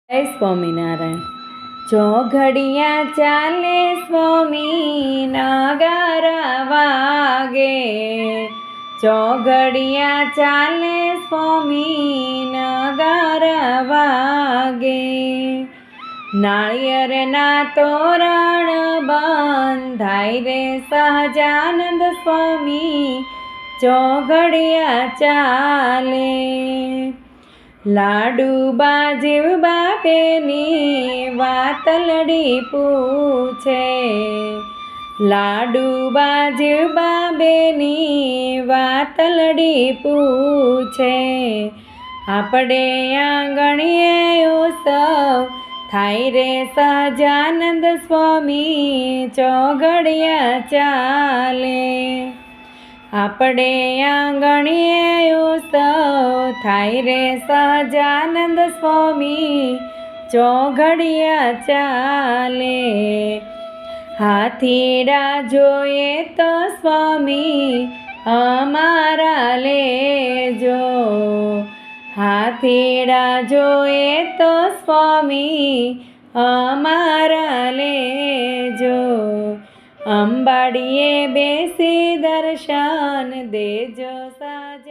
જય સ્વામિનારાયણ. ચોઘડિયા ચાલે સ્વામી નગારા વાગે, ચોઘડિયા ચાલે સ્વામી નગારા વાગે. નાળિયેરના તોરણ બંધાય રે સહજાનંદ સ્વામી ચોઘડિયા ચાલે. લાડુબા જીવબા બેની વાતલડી પૂછે, લાડુબા જીવબા બેની વાતલડી પૂછે. આપણે આંગણીએ ઉત્સવ થાય રે સહજાનંદ સ્વામી ચોઘડિયા ચાલે. આપણે આંગણીએ ઉત્સવ થાય રે સહજાનંદ સ્વામી ચોઘડિયા ચાલે. હાથીડા જોઈએ તો સ્વામી અમારા લેજો, હાથીડા જોઈએ તો સ્વામી અમારા લેજો. અંબાડીએ બેસી દર્શન દેજો સાજ.